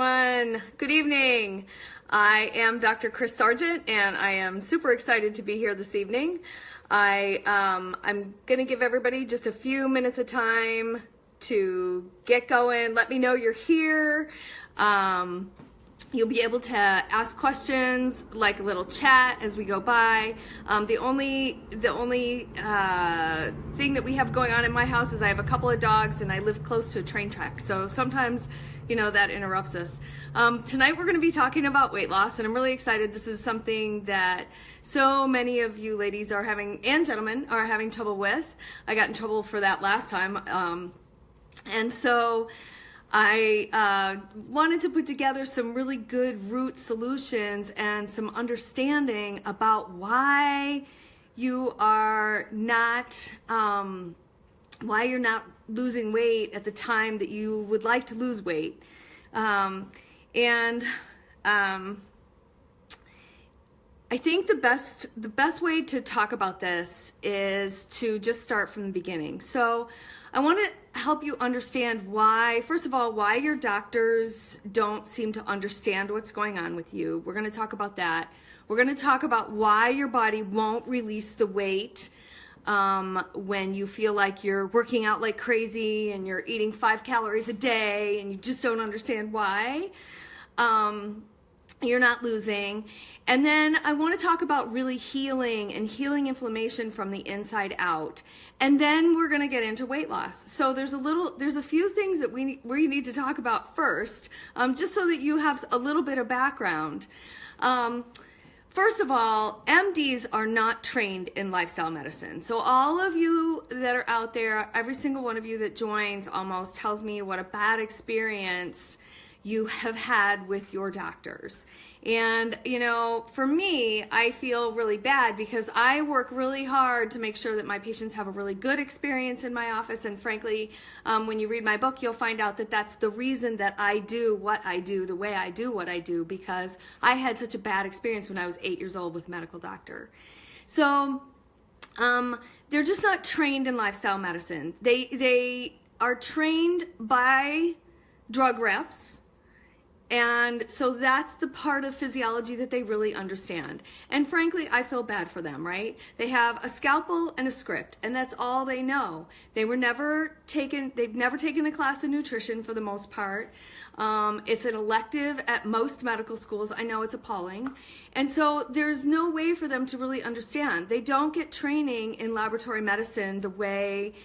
everyone. Good evening. I am Dr. Chris Sargent, and I am super excited to be here this evening. I'm going to give everybody just a few minutes of time to get going. Let me know you're here. You'll be able to ask questions, like a little chat as we go by. The only thing that we have going on in my house is I have a couple of dogs and I live close to a train track. So sometimes, you know, that interrupts us. Tonight we're going to be talking about weight loss, and I'm really excited. This is something that so many of you ladies are having, and gentlemen, are having trouble with. I got in trouble for that last time. And so I wanted to put together some really good root solutions and some understanding about why you are not, why you're not losing weight at the time that you would like to lose weight. I think the best way to talk about this is to just start from the beginning. So I want to help you understand why, first of all, why your doctors don't seem to understand what's going on with you. We're going to talk about that. We're going to talk about why your body won't release the weight when you feel like you're working out like crazy and you're eating 5 calories a day and you just don't understand why you're not losing. And then I want to talk about really healing and healing inflammation from the inside out. And then we're going to get into weight loss. So there's a few things that we need to talk about first, just so that you have a little bit of background. First of all, MDs are not trained in lifestyle medicine. So all of you that are out there, every single one of you that joins almost tells me what a bad experience you have had with your doctors. And, you know, for me, I feel really bad because I work really hard to make sure that my patients have a really good experience in my office. And frankly, when you read my book, you'll find out that that's the reason that I do what I do, the way I do what I do, because I had such a bad experience when I was 8 years old with a medical doctor. So they're just not trained in lifestyle medicine. They are trained by drug reps. And so that's the part of physiology that they really understand. And frankly, I feel bad for them, right? They have a scalpel and a script, and that's all they know. They've never taken a class in nutrition for the most part. It's an elective at most medical schools. I know it's appalling. And so there's no way for them to really understand. They don't get training in laboratory medicine the way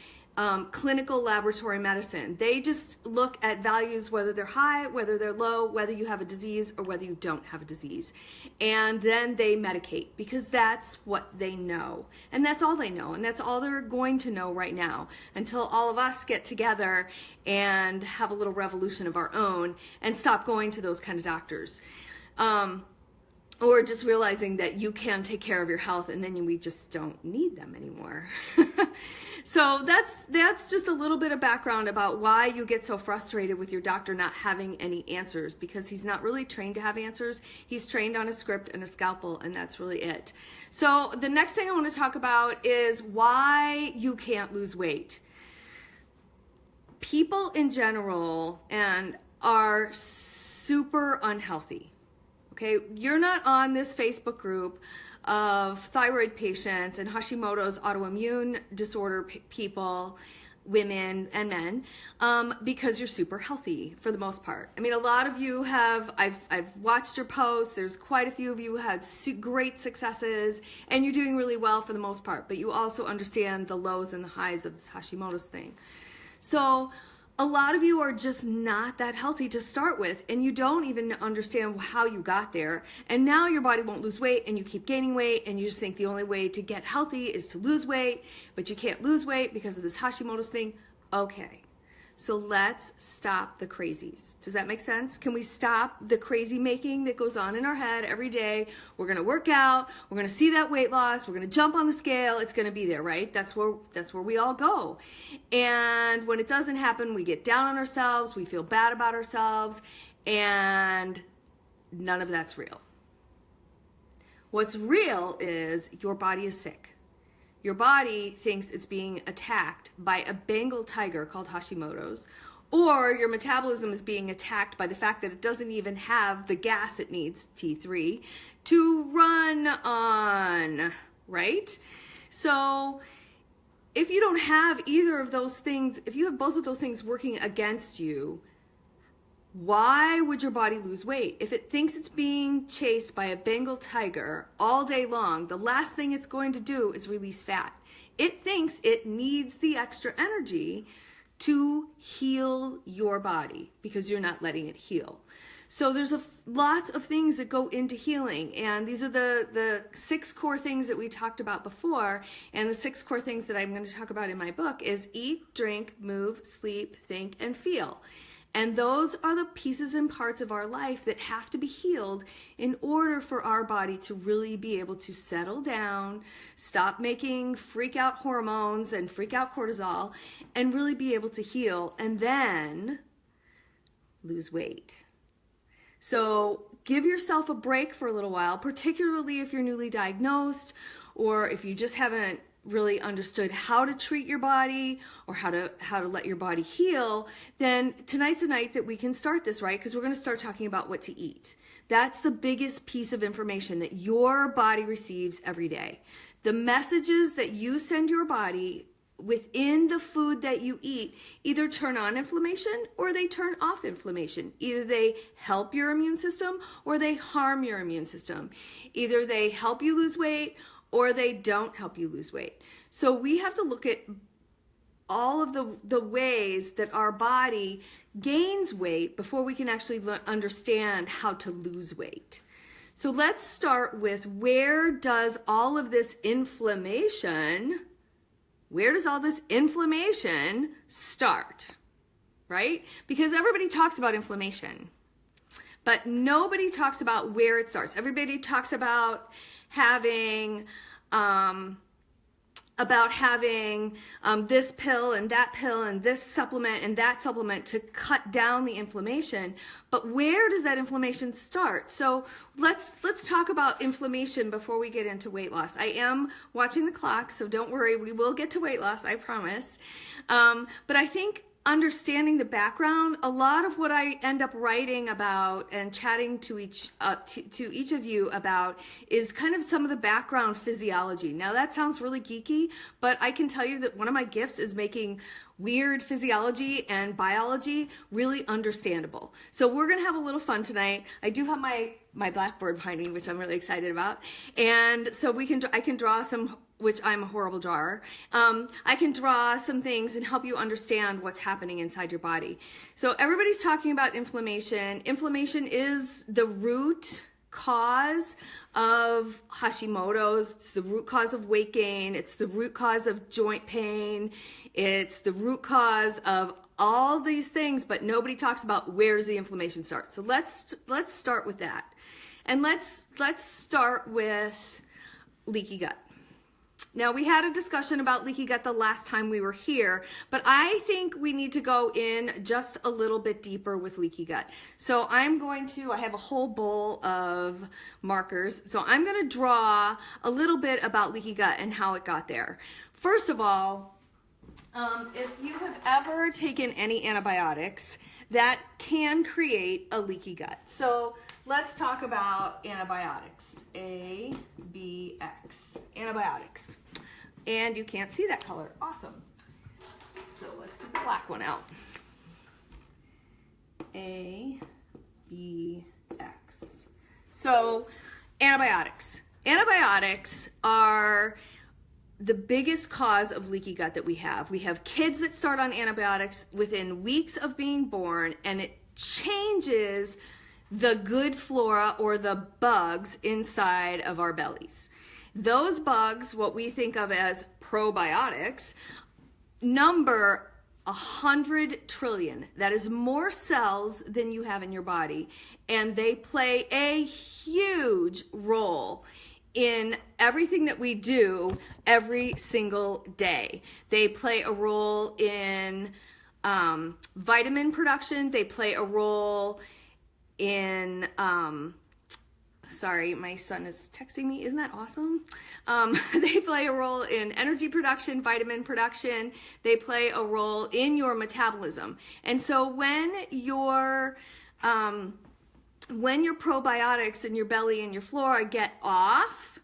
clinical laboratory medicine. They just look at values, whether they're high, whether they're low, whether you have a disease or whether you don't have a disease. And then they medicate because that's what they know. And that's all they know. And that's all they're going to know right now until all of us get together and have a little revolution of our own and stop going to those kind of doctors. Or just realizing that you can take care of your health and then we just don't need them anymore. So that's just a little bit of background about why you get so frustrated with your doctor not having any answers, because he's not really trained to have answers. He's trained on a script and a scalpel, and that's really it. So the next thing I want to talk about is why you can't lose weight. People in general are super unhealthy. Okay, you're not on this Facebook group of thyroid patients and Hashimoto's autoimmune disorder people, women and men, because you're super healthy for the most part. I mean, a lot of you have, I've watched your posts, there's quite a few of you who had great successes, and you're doing really well for the most part, but you also understand the lows and the highs of this Hashimoto's thing. So a lot of you are just not that healthy to start with, and you don't even understand how you got there. And now your body won't lose weight, and you keep gaining weight, and you just think the only way to get healthy is to lose weight, but you can't lose weight because of this Hashimoto's thing. Okay, so let's stop the crazies. Does that make sense? Can we stop the crazy making that goes on in our head every day? We're gonna work out, we're gonna see that weight loss, we're gonna jump on the scale, it's gonna be there, right? That's where we all go. And when it doesn't happen, we get down on ourselves, we feel bad about ourselves, and none of that's real. What's real is your body is sick. Your body thinks it's being attacked by a Bengal tiger called Hashimoto's, or your metabolism is being attacked by the fact that it doesn't even have the gas it needs, T3, to run on, right? So if you don't have either of those things, if you have both of those things working against you, why would your body lose weight? If it thinks it's being chased by a Bengal tiger all day long, the last thing it's going to do is release fat. It thinks it needs the extra energy to heal your body because you're not letting it heal. So there's lots of things that go into healing, and these are the 6 core things that we talked about before, and the 6 core things that I'm going to talk about in my book is eat, drink, move, sleep, think, and feel. And those are the pieces and parts of our life that have to be healed in order for our body to really be able to settle down, stop making freak out hormones and freak out cortisol, and really be able to heal and then lose weight. So give yourself a break for a little while, particularly if you're newly diagnosed or if you just haven't really understood how to treat your body or how to let your body heal. Then tonight's a night that we can start this, right? Because we're going to start talking about what to eat. That's the biggest piece of information that your body receives every day. The messages that you send your body within the food that you eat either turn on inflammation or they turn off inflammation. Either they help your immune system or they harm your immune system. Either they help you lose weight or they don't help you lose weight. So we have to look at all of the ways that our body gains weight before we can actually understand how to lose weight. So let's start with where does all this inflammation start, right? Because everybody talks about inflammation, but nobody talks about where it starts. Everybody talks about having this pill and this supplement and that supplement to cut down the inflammation. But where does that inflammation start? So let's talk about inflammation before we get into weight loss. I am watching the clock, so don't worry, we will get to weight loss, I promise. But I think understanding the background, a lot of what I end up writing about and chatting to each of you about is kind of some of the background physiology. Now that sounds really geeky, but I can tell you that one of my gifts is making weird physiology and biology really understandable. So we're gonna have a little fun tonight. I do have my blackboard behind me, which I'm really excited about, and so I can draw some, which I'm a horrible drawer. I can draw some things and help you understand what's happening inside your body. So everybody's talking about inflammation. Inflammation is the root cause of Hashimoto's. It's the root cause of weight gain. It's the root cause of joint pain. It's the root cause of all these things, but nobody talks about where does the inflammation start. So let's start with that. And let's start with leaky gut. Now, we had a discussion about leaky gut the last time we were here, but I think we need to go in just a little bit deeper with leaky gut. So I have a whole bowl of markers, so I'm going to draw a little bit about leaky gut and how it got there. First of all, if you have ever taken any antibiotics, that can create a leaky gut. So let's talk about antibiotics. ABX, antibiotics. And you can't see that color. Awesome. So let's get the black one out. ABX. So antibiotics. Antibiotics are the biggest cause of leaky gut that we have. We have kids that start on antibiotics within weeks of being born, and it changes the good flora or the bugs inside of our bellies. Those bugs, what we think of as probiotics, number 100 trillion. That is more cells than you have in your body, and they play a huge role in everything that we do every single day. They play a role in vitamin production. They play a role in sorry, my son is texting me. Isn't that awesome? They play a role in energy production, vitamin production. They play a role in your metabolism. And so when your probiotics in your belly and your flora get off,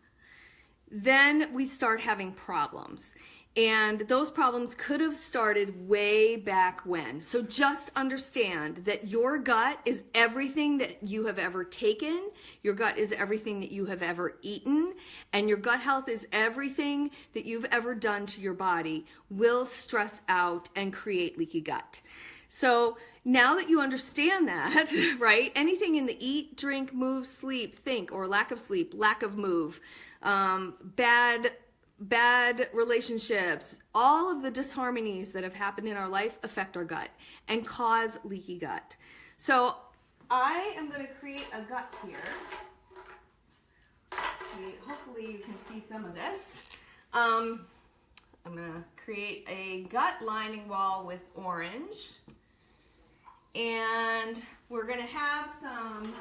then we start having problems. And those problems could have started way back when. So just understand that your gut is everything that you have ever taken. Your gut is everything that you have ever eaten. And your gut health is everything that you've ever done to your body will stress out and create leaky gut. So now that you understand that, right, anything in the eat, drink, move, sleep, think, or lack of sleep, lack of move, bad relationships, all of the disharmonies that have happened in our life affect our gut and cause leaky gut. So I am going to create a gut here. Let's see, hopefully you can see some of this. I'm going to create a gut lining wall with orange. And we're going to have some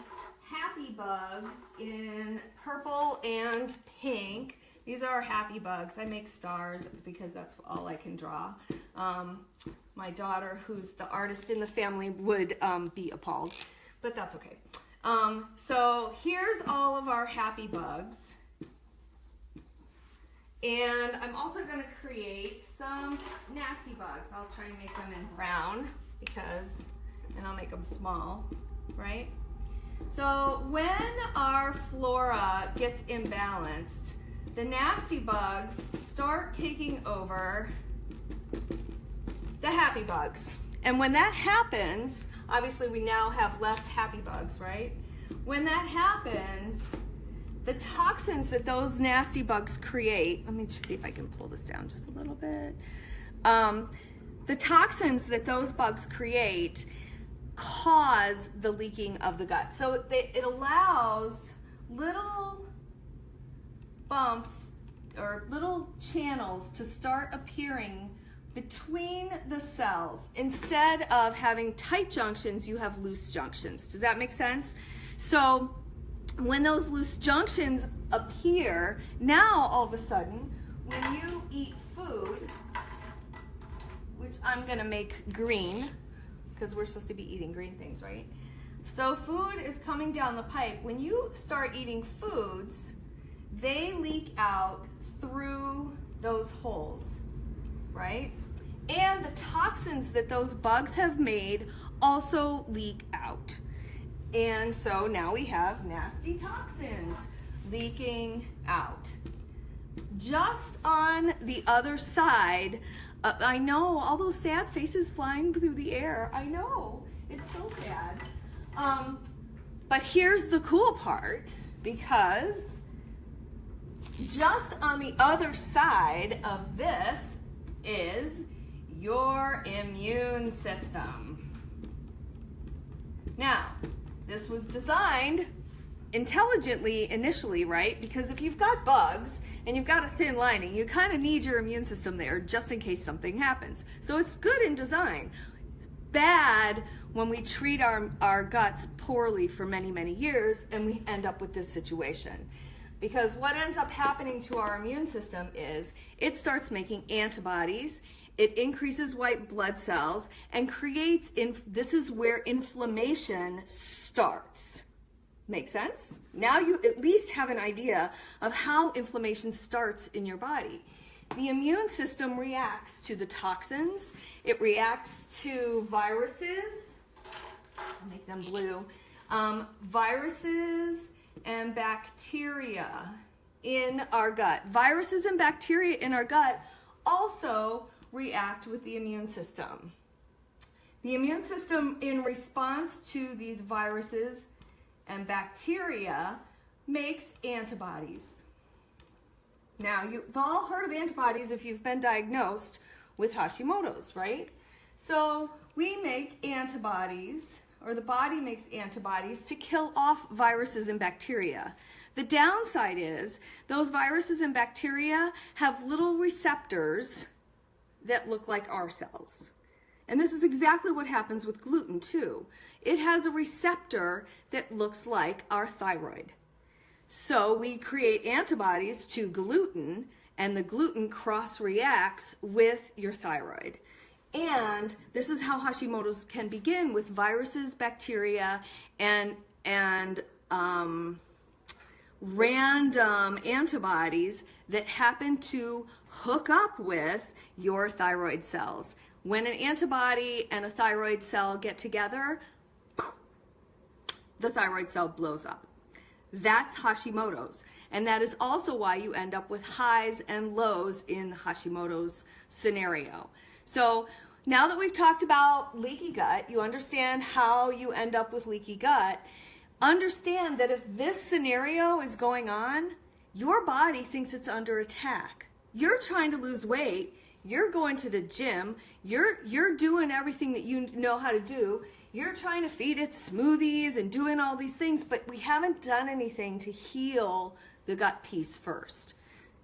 happy bugs in purple and pink. These are happy bugs. I make stars because that's all I can draw. My daughter, who's the artist in the family, would be appalled, but that's okay. So here's all of our happy bugs. And I'm also going to create some nasty bugs. I'll try and make them in brown and I'll make them small, right? So when our flora gets imbalanced, the nasty bugs start taking over the happy bugs. And when that happens, obviously we now have less happy bugs, right? When that happens, the toxins that those nasty bugs create, let me just see if I can pull this down just a little bit. The toxins that those bugs create cause the leaking of the gut. So it allows little bumps or little channels to start appearing between the cells. Instead of having tight junctions, you have loose junctions. Does that make sense? So when those loose junctions appear, now all of a sudden, when you eat food, which I'm gonna make green, because we're supposed to be eating green things, right? So food is coming down the pipe. When you start eating foods, they leak out through those holes, right? And the toxins that those bugs have made also leak out. And so now we have nasty toxins leaking out. Just on the other side, I know, all those sad faces flying through the air. I know, it's so sad. But here's the cool part, because just on the other side of this is your immune system. Now, this was designed intelligently initially, right? Because if you've got bugs and you've got a thin lining, you kind of need your immune system there just in case something happens. So it's good in design. It's bad when we treat our guts poorly for many, many years and we end up with this situation. Because what ends up happening to our immune system is it starts making antibodies, it increases white blood cells, and creates, this is where inflammation starts. Make sense? Now you at least have an idea of how inflammation starts in your body. The immune system reacts to the toxins, it reacts to viruses, I'll make them blue, viruses and bacteria in our gut. Viruses and bacteria in our gut also react with the immune system. The immune system, in response to these viruses and bacteria, makes antibodies. Now, you've all heard of antibodies if you've been diagnosed with Hashimoto's, right? So we make antibodies, or the body makes antibodies to kill off viruses and bacteria. The downside is those viruses and bacteria have little receptors that look like our cells. And this is exactly what happens with gluten too. It has a receptor that looks like our thyroid. So we create antibodies to gluten, and the gluten cross-reacts with your thyroid. And this is how Hashimoto's can begin, with viruses, bacteria, and random antibodies that happen to hook up with your thyroid cells. When an antibody and a thyroid cell get together, the thyroid cell blows up. That's Hashimoto's. And that is also why you end up with highs and lows in Hashimoto's scenario. So now that we've talked about leaky gut, you understand how you end up with leaky gut. Understand that if this scenario is going on, your body thinks it's under attack. You're trying to lose weight, you're going to the gym, you're doing everything that you know how to do. You're trying to feed it smoothies and doing all these things, but we haven't done anything to heal the gut piece first.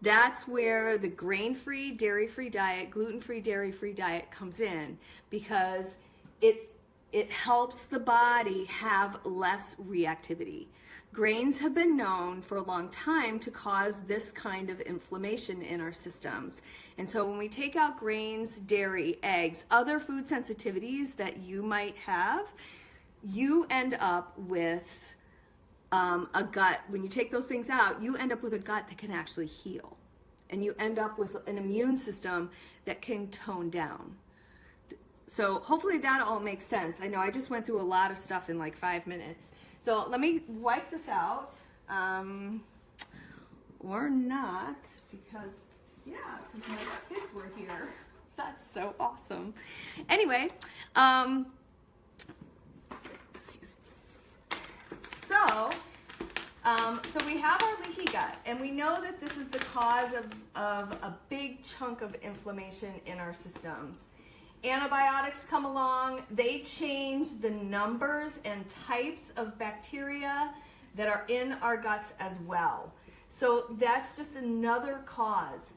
That's where the grain-free, dairy-free diet, gluten-free, dairy-free diet comes in, because it helps the body have less reactivity. Grains have been known for a long time to cause this kind of inflammation in our systems. And so when we take out grains, dairy, eggs, other food sensitivities that you might have, you end up with a gut. When you take those things out, you end up with a gut that can actually heal. And you end up with an immune system that can tone down. So hopefully that all makes sense. I know I just went through a lot of stuff in like 5 minutes. So let me wipe this out, or not, because my kids were here. That's so awesome. Anyway, let's use this. So we have our leaky gut, and we know that this is the cause of a big chunk of inflammation in our systems. Antibiotics come along, they change the numbers and types of bacteria that are in our guts as well. So that's just another cause.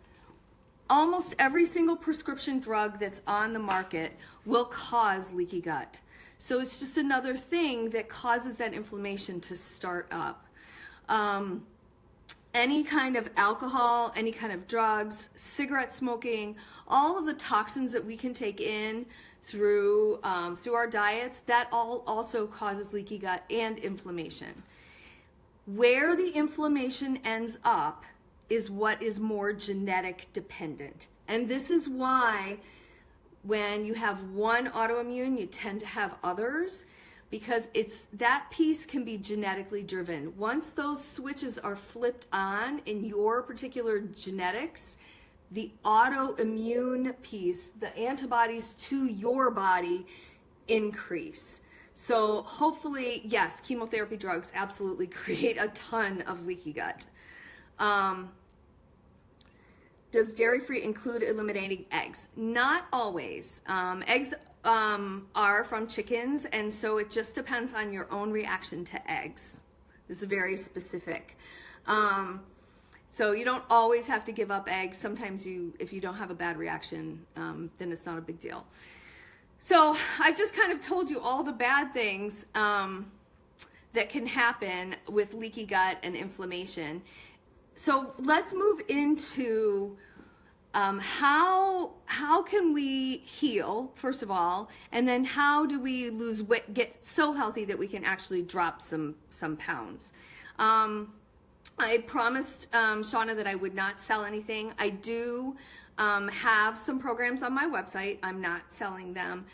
Almost every single prescription drug that's on the market will cause leaky gut. So it's just another thing that causes that inflammation to start up. Any kind of alcohol, any kind of drugs, cigarette smoking, all of the toxins that we can take in through our diets, that all also causes leaky gut and inflammation. Where the inflammation ends up is what is more genetic dependent. And this is why when you have one autoimmune, you tend to have others, because that piece can be genetically driven. Once those switches are flipped on in your particular genetics, the autoimmune piece, the antibodies to your body, increase. So hopefully, yes, chemotherapy drugs absolutely create a ton of leaky gut. Does dairy-free include eliminating eggs? Not always. Eggs are from chickens, and so it just depends on your own reaction to eggs. This is very specific. So you don't always have to give up eggs. Sometimes if you don't have a bad reaction, then it's not a big deal. So I've just kind of told you all the bad things that can happen with leaky gut and inflammation. So let's move into how can we heal, first of all, and then how do we lose weight, get so healthy that we can actually drop some pounds. I promised Shauna that I would not sell anything. I do have some programs on my website. I'm not selling them.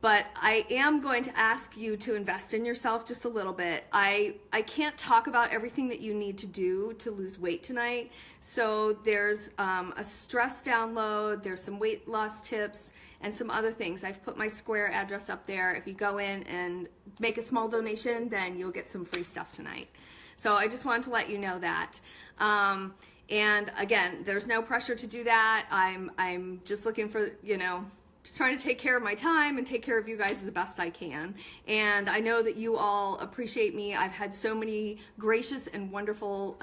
But I am going to ask you to invest in yourself just a little bit. I can't talk about everything that you need to do to lose weight tonight. So there's a stress download, there's some weight loss tips, and some other things. I've put my Square address up there. If you go in and make a small donation, then you'll get some free stuff tonight. So I just wanted to let you know that. And again, there's no pressure to do that. I'm just looking for, just trying to take care of my time and take care of you guys the best I can. And I know that you all appreciate me. I've had so many gracious and wonderful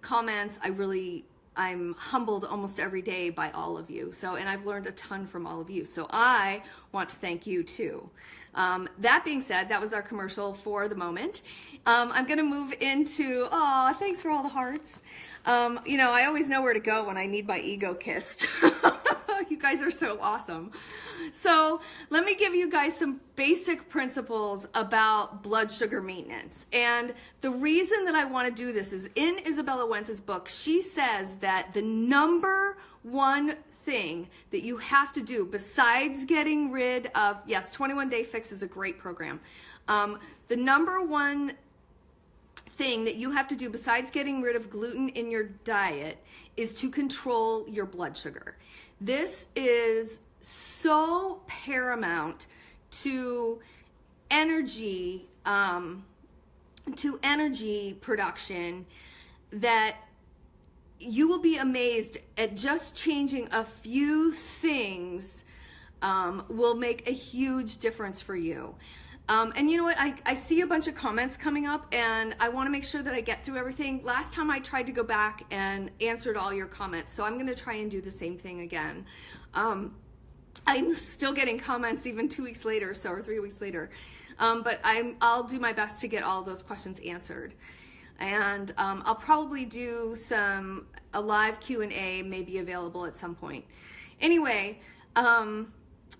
comments. I'm humbled almost every day by all of you. And I've learned a ton from all of you. So I want to thank you too. That being said, that was our commercial for the moment. I'm gonna move into, oh, thanks for all the hearts. You know, I always know where to go when I need my ego kissed. You guys are so awesome. So let me give you guys some basic principles about blood sugar maintenance. And the reason that I want to do this is in Isabella Wentz's book, she says that the number one thing that you have to do besides getting rid of, yes, 21 Day Fix is a great program. The number one thing that you have to do besides getting rid of gluten in your diet is to control your blood sugar. This is so paramount to energy production that you will be amazed at just changing a few things will make a huge difference for you. And you know what, I see a bunch of comments coming up and I want to make sure that I get through everything. Last time I tried to go back and answered all your comments, so I'm going to try and do the same thing again. I'm still getting comments even 2 weeks later, so, or 3 weeks later. But I'll do my best to get all those questions answered. And I'll probably do a live Q&A maybe available at some point. Anyway,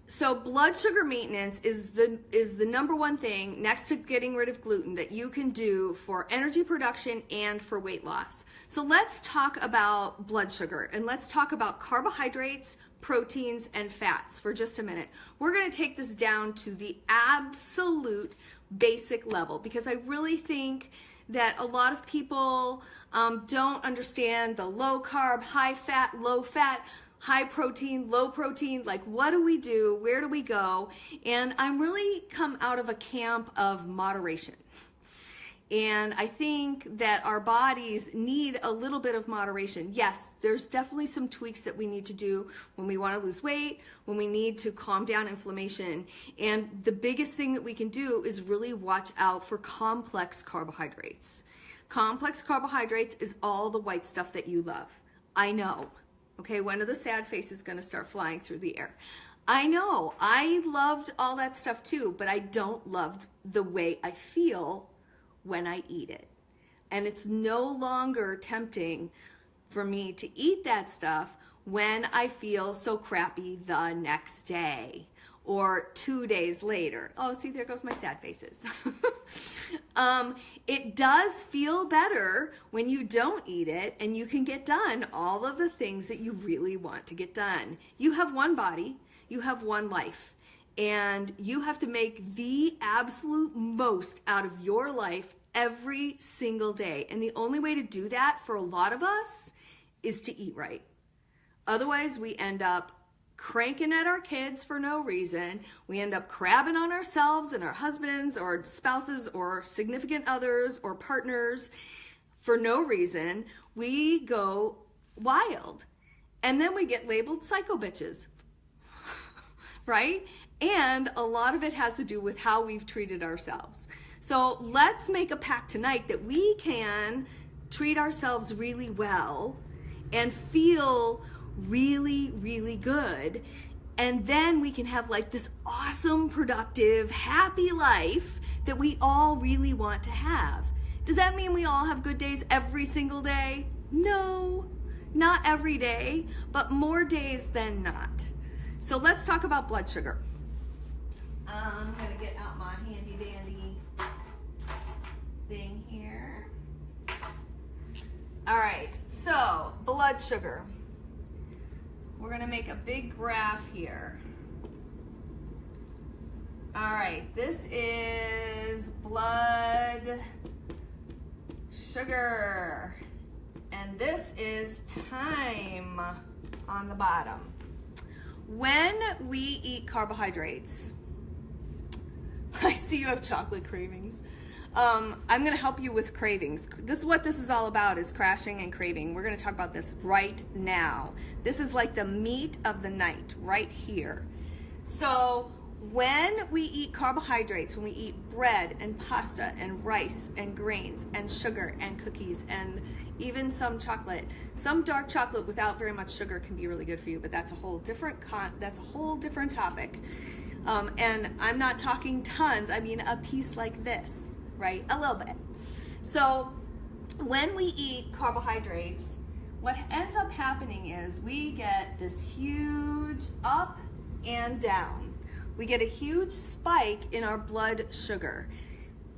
so blood sugar maintenance is the number one thing next to getting rid of gluten that you can do for energy production and for weight loss. So let's talk about blood sugar and let's talk about carbohydrates, proteins, and fats for just a minute. We're going to take this down to the absolute basic level because I really think that a lot of people don't understand the low carb, high fat, low fat, high protein, low protein, like what do we do, where do we go? And I'm really come out of a camp of moderation. And I think that our bodies need a little bit of moderation. Yes, there's definitely some tweaks that we need to do when we want to lose weight, when we need to calm down inflammation. And the biggest thing that we can do is really watch out for complex carbohydrates. Complex carbohydrates is all the white stuff that you love. I know. Okay, one of the sad faces is going to start flying through the air. I know. I loved all that stuff too, but I don't love the way I feel when I eat it. And it's no longer tempting for me to eat that stuff when I feel so crappy the next day or 2 days later. Oh, see, there goes my sad faces. It does feel better when you don't eat it and you can get done all of the things that you really want to get done. You have one body, you have one life, and you have to make the absolute most out of your life every single day. And the only way to do that for a lot of us is to eat right. Otherwise, we end up cranking at our kids for no reason. We end up crabbing on ourselves and our husbands or spouses or significant others or partners for no reason. We go wild. And then we get labeled psycho bitches, right? And a lot of it has to do with how we've treated ourselves. So let's make a pact tonight that we can treat ourselves really well and feel really, really good. And then we can have like this awesome, productive, happy life that we all really want to have. Does that mean we all have good days every single day? No, not every day, but more days than not. So let's talk about blood sugar. I'm gonna get out my handy dandy thing here. All right, so blood sugar. We're gonna make a big graph here. All right, this is blood sugar. And this is time on the bottom. When we eat carbohydrates, I see you have chocolate cravings. I'm gonna help you with cravings. This is what this is all about, is crashing and craving. We're gonna talk about this right now. This is like the meat of the night, right here. So when we eat carbohydrates, when we eat bread and pasta and rice and grains and sugar and cookies and even some chocolate, some dark chocolate without very much sugar can be really good for you, but that's a whole different topic. And I'm not talking tons, I mean a piece like this, right? A little bit. So when we eat carbohydrates, what ends up happening is we get this huge up and down. We get a huge spike in our blood sugar.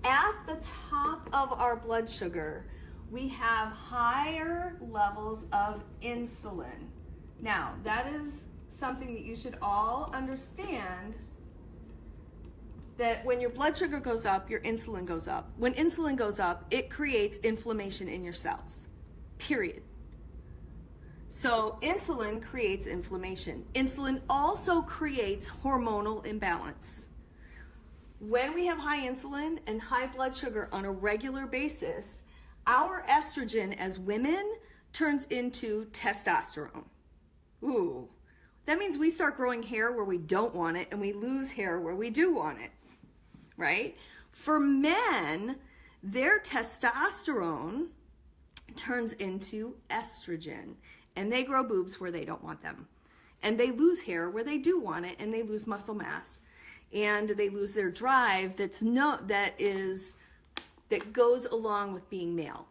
At the top of our blood sugar, we have higher levels of insulin. Now, that is something that you should all understand, that when your blood sugar goes up, your insulin goes up. When insulin goes up, it creates inflammation in your cells, period. So insulin creates inflammation. Insulin also creates hormonal imbalance. When we have high insulin and high blood sugar on a regular basis, our estrogen as women turns into testosterone. Ooh, that means we start growing hair where we don't want it and we lose hair where we do want it, right? For men, their testosterone turns into estrogen and they grow boobs where they don't want them. And they lose hair where they do want it, and they lose muscle mass. And they lose their drive that goes along with being male.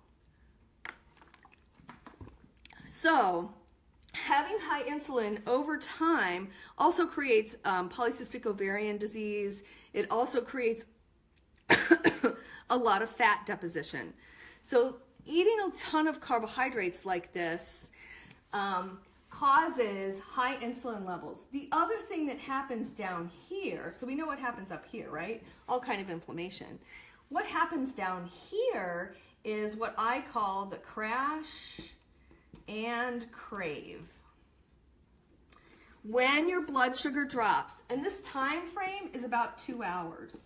So having high insulin over time also creates polycystic ovarian disease. It also creates a lot of fat deposition. So eating a ton of carbohydrates like this causes high insulin levels. The other thing that happens down here, so we know what happens up here, right? All kind of inflammation. What happens down here is what I call the crash and crave. When your blood sugar drops, and this time frame is about 2 hours.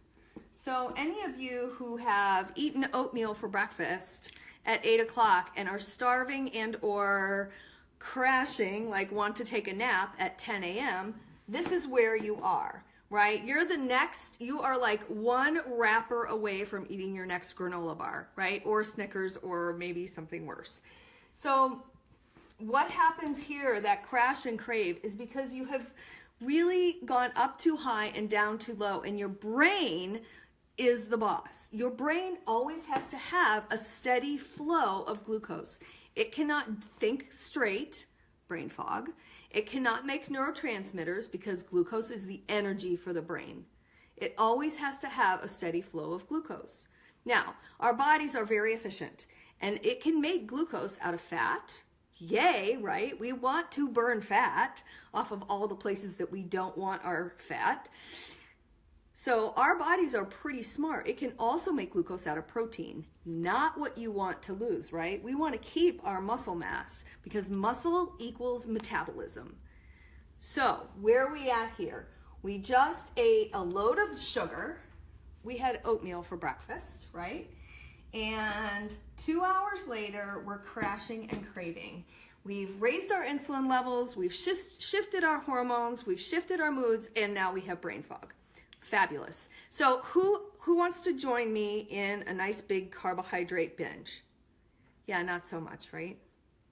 So any of you who have eaten oatmeal for breakfast at 8 o'clock and are starving and or crashing, like want to take a nap at 10 a.m., this is where you are, right? You are like one wrapper away from eating your next granola bar, right? Or Snickers, or maybe something worse. So what happens here, that crash and crave, is because you have really gone up too high and down too low, and your brain is the boss. Your brain always has to have a steady flow of glucose. It cannot think straight, brain fog. It cannot make neurotransmitters because glucose is the energy for the brain. It always has to have a steady flow of glucose. Now, our bodies are very efficient, and it can make glucose out of fat. Yay, right? We want to burn fat off of all the places that we don't want our fat. So our bodies are pretty smart. It can also make glucose out of protein, not what you want to lose, right? We want to keep our muscle mass because muscle equals metabolism. So where are we at here? We just ate a load of sugar. We had oatmeal for breakfast, right? And 2 hours later, we're crashing and craving. We've raised our insulin levels, we've shifted our hormones, we've shifted our moods, and now we have brain fog. Fabulous. So who wants to join me in a nice big carbohydrate binge? Yeah, not so much, right?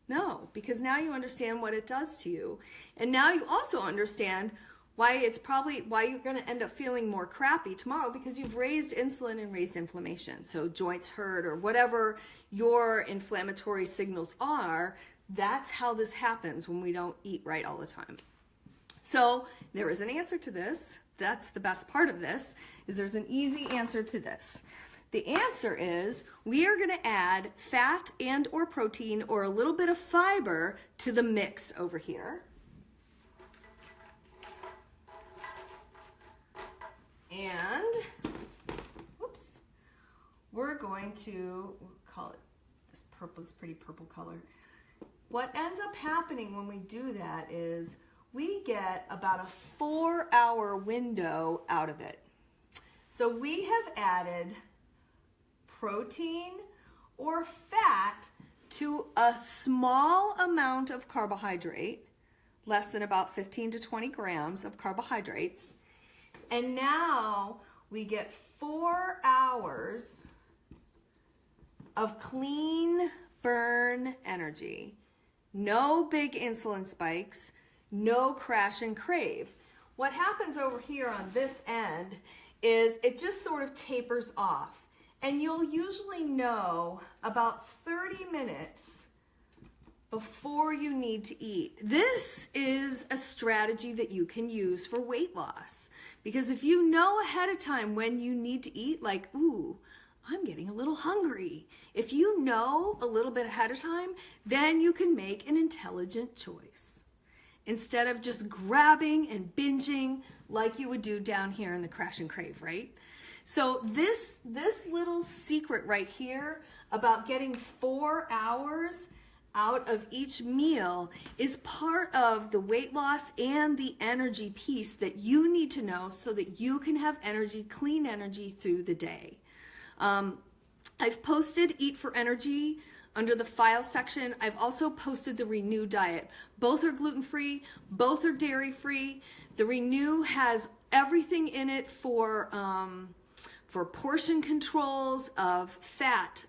No, because now you understand what it does to you. And now you also understand why you're going to end up feeling more crappy tomorrow, because you've raised insulin and raised inflammation. So joints hurt or whatever your inflammatory signals are, that's how this happens when we don't eat right all the time. So there is an answer to this. That's the best part of this, is there's an easy answer to this. The answer is we are going to add fat and or protein or a little bit of fiber to the mix over here. And, whoops, we're going to call it this purple, this pretty purple color. What ends up happening when we do that is we get about a 4-hour window out of it. So we have added protein or fat to a small amount of carbohydrate, less than about 15 to 20 grams of carbohydrates. And now we get 4 hours of clean burn energy. No big insulin spikes, no crash and crave. what happens over here on this end is it just sort of tapers off. And you'll usually know about 30 minutes before you need to eat. This is a strategy that you can use for weight loss. Because if you know ahead of time when you need to eat, like, ooh, I'm getting a little hungry. If you know a little bit ahead of time, then you can make an intelligent choice. Instead of just grabbing and binging like you would do down here in the Crash and Crave, right? So this little secret right here about getting 4 hours out of each meal is part of the weight loss and the energy piece that you need to know so that you can have energy, clean energy through the day. I've posted Eat for Energy under the file section. I've also posted the Renew diet. Both are gluten-free, both are dairy-free. The Renew has everything in it for portion controls of fat,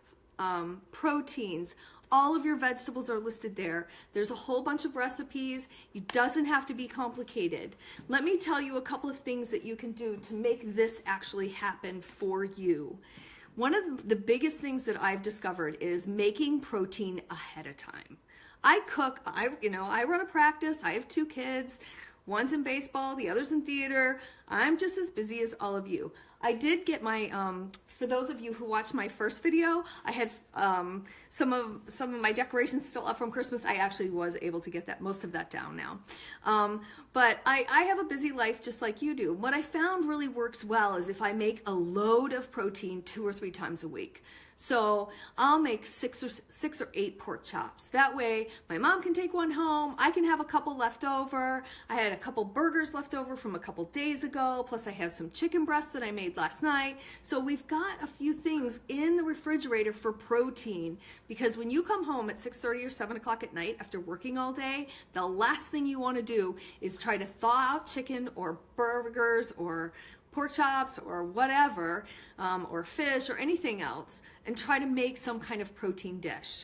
proteins. All of your vegetables are listed there. There's a whole bunch of recipes. It doesn't have to be complicated. Let me tell you a couple of things that you can do to make this actually happen for you. One of the biggest things that I've discovered is making protein ahead of time. I cook, I run a practice, I have 2 kids, one's in baseball, the other's in theater. I'm just as busy as all of you. I did get my, for those of you who watched my first video, I had some of my decorations still up from Christmas. I actually was able to get most of that down now. But I have a busy life just like you do. What I found really works well is if I make a load of protein 2 or 3 times a week. So I'll make 6 or 8 pork chops. That way my mom can take one home. I can have a couple left over. I had a couple burgers left over from a couple days ago. Plus I have some chicken breasts that I made last night. So we've got a few things in the refrigerator for protein, because when you come home at 6:30 or 7 o'clock at night after working all day, the last thing you want to do is try to thaw out chicken or burgers or pork chops or whatever, or fish or anything else, and try to make some kind of protein dish.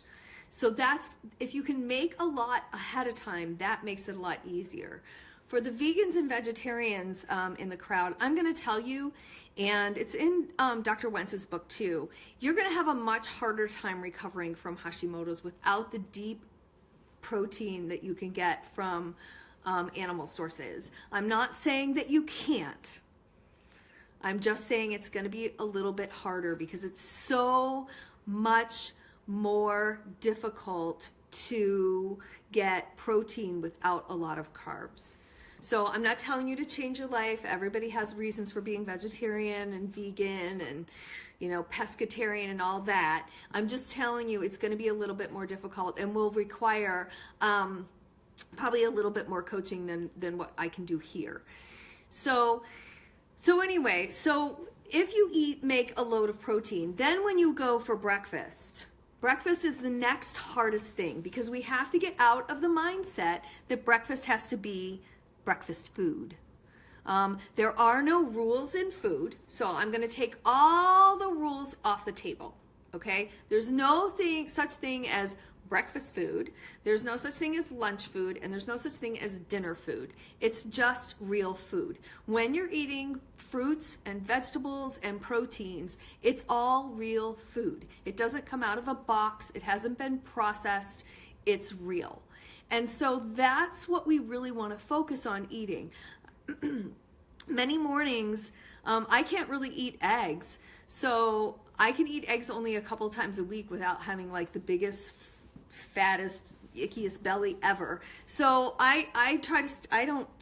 So that's, if you can make a lot ahead of time, that makes it a lot easier. For the vegans and vegetarians in the crowd, I'm going to tell you, and it's in Dr. Wentz's book too, you're going to have a much harder time recovering from Hashimoto's without the deep protein that you can get from animal sources. I'm not saying that you can't. I'm just saying it's going to be a little bit harder because it's so much more difficult to get protein without a lot of carbs. So I'm not telling you to change your life. Everybody has reasons for being vegetarian and vegan and, pescatarian and all that. I'm just telling you it's going to be a little bit more difficult and will require probably a little bit more coaching than what I can do here. So anyway, if you make a load of protein, then when you go for breakfast is the next hardest thing, because we have to get out of the mindset that breakfast has to be breakfast food. There are no rules in food, so I'm going to take all the rules off the table, okay? There's no such thing as breakfast food, there's no such thing as lunch food, and there's no such thing as dinner food. It's just real food. When you're eating fruits and vegetables and proteins, it's all real food. It doesn't come out of a box, it hasn't been processed, it's real. And so that's what we really want to focus on eating. Many mornings, I can't really eat eggs, so I can eat eggs only a couple times a week without having like the biggest, fattest, ickiest belly ever. So I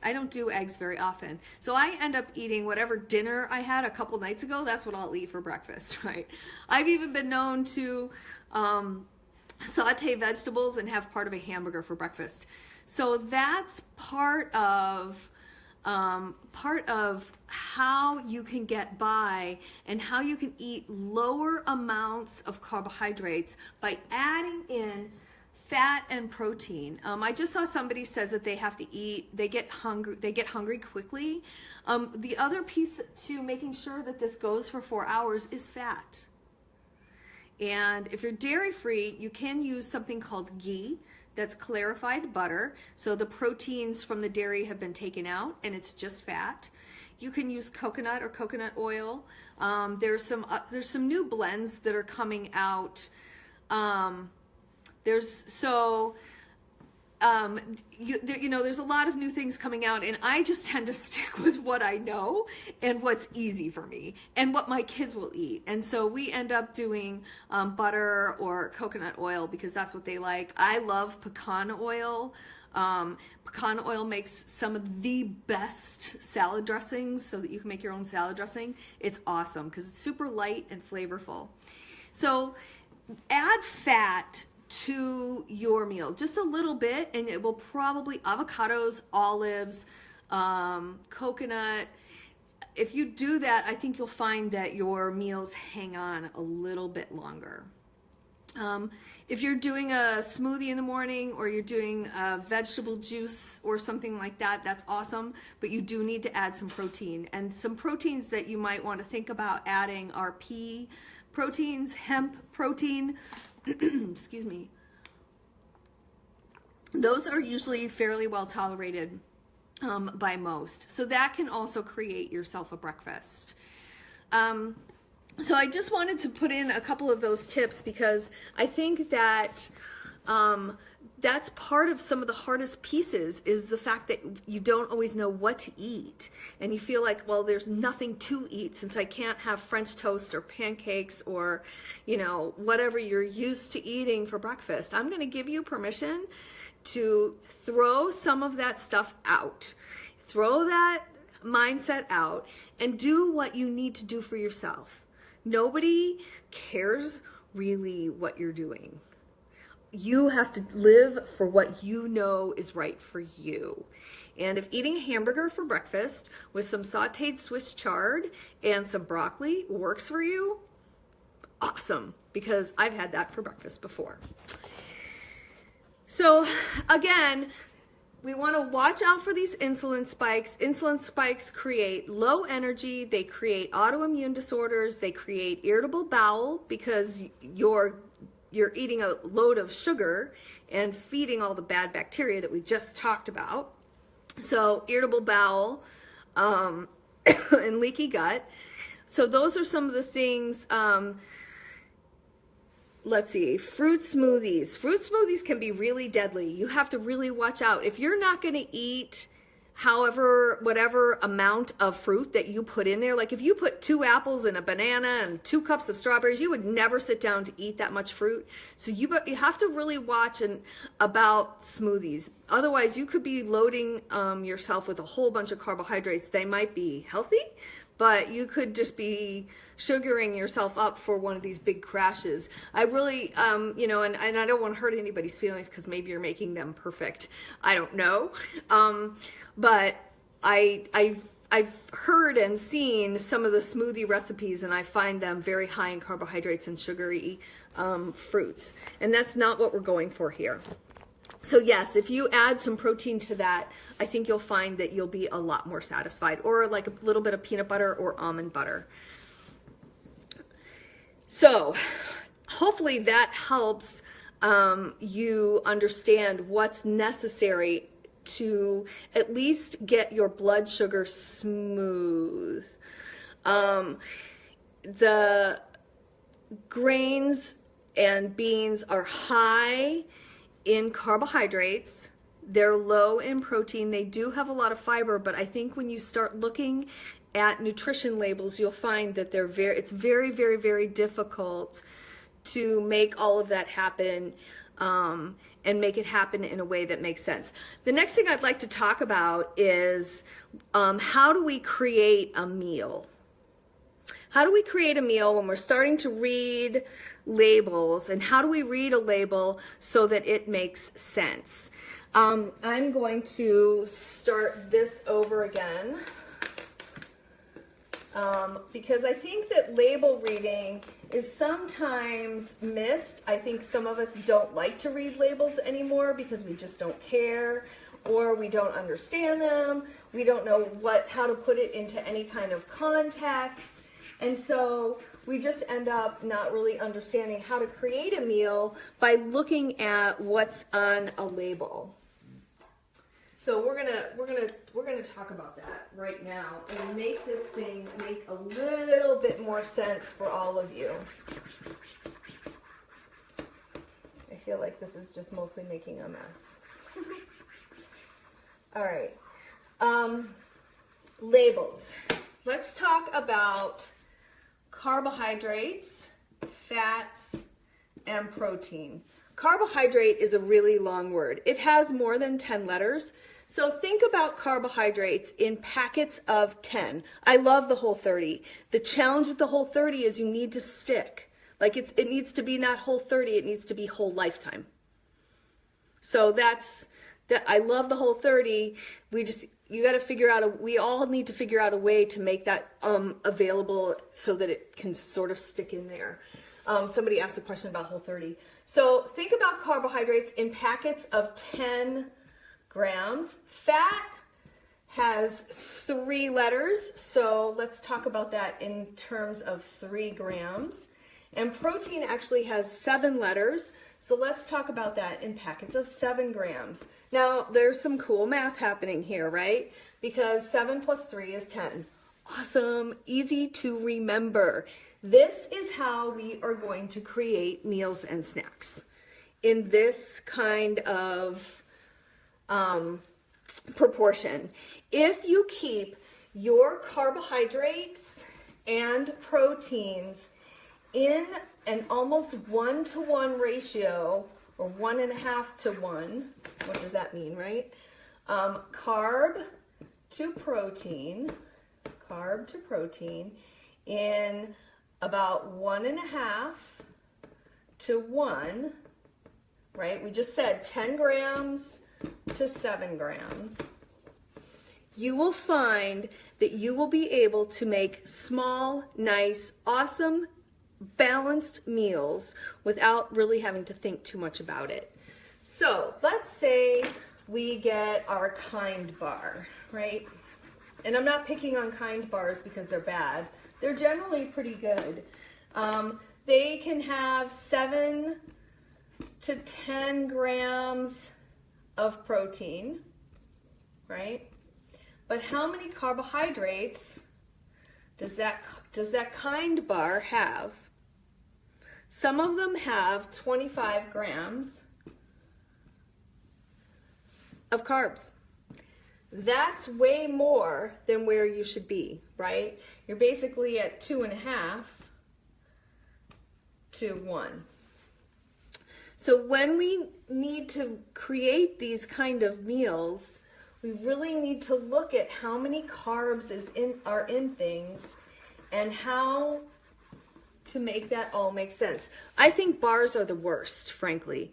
don't do eggs very often. So I end up eating whatever dinner I had a couple nights ago. That's what I'll eat for breakfast, right? I've even been known to saute vegetables and have part of a hamburger for breakfast. So that's part of how you can get by and how you can eat lower amounts of carbohydrates by adding in fat and protein. I just saw somebody says that they have to eat, they get hungry quickly. The other piece to making sure that this goes for 4 hours is fat. And if you're dairy free, you can use something called ghee. that's clarified butter. So the proteins from the dairy have been taken out and it's just fat. You can use coconut or coconut oil. There's some new blends that are coming out. There's a lot of new things coming out, and I just tend to stick with what I know and what's easy for me and what my kids will eat. And so we end up doing butter or coconut oil because that's what they like. I love pecan oil. Pecan oil makes some of the best salad dressings so that you can make your own salad dressing. It's awesome because it's super light and flavorful. So add fat to your meal, just a little bit, and it will probably, avocados, olives, coconut. If you do that, I think you'll find that your meals hang on a little bit longer. If you're doing a smoothie in the morning or you're doing a vegetable juice or something like that, that's awesome, but you do need to add some protein. And some proteins that you might want to think about adding are pea proteins, hemp protein, excuse me. Those are usually fairly well tolerated by most. So that can also create yourself a breakfast. So I just wanted to put in a couple of those tips because I think that that's part of some of the hardest pieces is the fact that you don't always know what to eat. And you feel like, well, there's nothing to eat since I can't have French toast or pancakes or, whatever you're used to eating for breakfast. I'm going to give you permission to throw some of that stuff out. Throw that mindset out and do what you need to do for yourself. Nobody cares really what you're doing. You have to live for what you know is right for you. And if eating a hamburger for breakfast with some sauteed Swiss chard and some broccoli works for you, awesome, because I've had that for breakfast before. So again, we want to watch out for these insulin spikes. Insulin spikes create low energy, they create autoimmune disorders, they create irritable bowel because you're eating a load of sugar and feeding all the bad bacteria that we just talked about. So irritable bowel and leaky gut. So those are some of the things. Let's see, fruit smoothies. Fruit smoothies can be really deadly. You have to really watch out. If you're not going to eat whatever amount of fruit that you put in there, like if you put 2 apples and a banana and 2 cups of strawberries, you would never sit down to eat that much fruit. So you have to really watch about smoothies. Otherwise, you could be loading yourself with a whole bunch of carbohydrates. They might be healthy, but you could just be sugaring yourself up for one of these big crashes. I really, and I don't want to hurt anybody's feelings because maybe you're making them perfect. I don't know. But I've heard and seen some of the smoothie recipes, and I find them very high in carbohydrates and sugary fruits. And that's not what we're going for here. So yes, if you add some protein to that, I think you'll find that you'll be a lot more satisfied, or like a little bit of peanut butter or almond butter. So hopefully that helps you understand what's necessary to at least get your blood sugar smooth. The grains and beans are high in carbohydrates. They're low in protein. They do have a lot of fiber, but I think when you start looking at nutrition labels, you'll find that it's very, very, very difficult to make all of that happen and make it happen in a way that makes sense. The next thing I'd like to talk about is how do we create a meal? How do we create a meal when we're starting to read labels, and how do we read a label so that it makes sense? I'm going to start this over again because I think that label reading is sometimes missed. I think some of us don't like to read labels anymore because we just don't care, or we don't understand them. We don't know how to put it into any kind of context. And so we just end up not really understanding how to create a meal by looking at what's on a label. So we're gonna talk about that right now and make this thing make a little bit more sense for all of you. I feel like this is just mostly making a mess. All right, labels. Let's talk about carbohydrates, fats, and protein. Carbohydrate is a really long word. It has more than 10 letters. So think about carbohydrates in packets of 10. I love the Whole30. The challenge with the Whole30 is you need to stick. Like it needs to be not Whole30, it needs to be whole lifetime. So that's that. I love the Whole30. You got to figure out we all need to figure out a way to make that available so that it can sort of stick in there. Somebody asked a question about Whole30. So think about carbohydrates in packets of 10 grams. Fat has 3 letters, so let's talk about that in terms of 3 grams. And protein actually has 7 letters, so let's talk about that in packets of 7 grams. Now, there's some cool math happening here, right? Because 7 plus 3 is 10. Awesome, easy to remember. This is how we are going to create meals and snacks in this kind of proportion. If you keep your carbohydrates and proteins in an almost 1-to-1 ratio, or 1.5 to 1, what does that mean, right? Carb to protein in about 1.5 to 1, right? We just said 10 grams to 7 grams. You will find that you will be able to make small, nice, awesome, balanced meals without really having to think too much about it. So let's say we get our Kind bar, right? And I'm not picking on Kind bars because they're bad. They're generally pretty good. They can have 7 to 10 grams of protein, right? But how many carbohydrates does that Kind bar have? Some of them have 25 grams of carbs. That's way more than where you should be, right? You're basically at 2.5 to 1. So when we need to create these kind of meals, we really need to look at how many carbs are in things and how to make that all make sense. I think bars are the worst, frankly.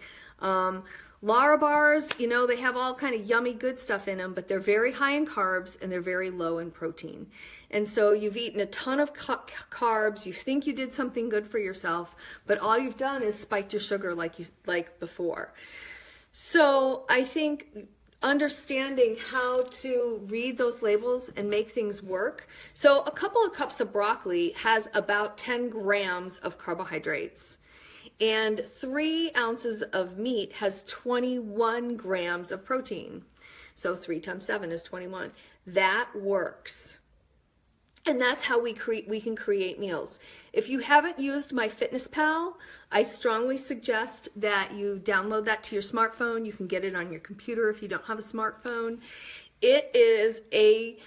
Lara bars, you know, they have all kind of yummy good stuff in them, but they're very high in carbs and they're very low in protein. And so you've eaten a ton of carbs, you think you did something good for yourself, but all you've done is spiked your sugar like before. So I think understanding how to read those labels and make things work. So a couple of cups of broccoli has about 10 grams of carbohydrates. And 3 ounces of meat has 21 grams of protein. So 3 times 7 is 21. That works. And that's how we can create meals. If you haven't used MyFitnessPal, I strongly suggest that you download that to your smartphone. You can get it on your computer if you don't have a smartphone. It is a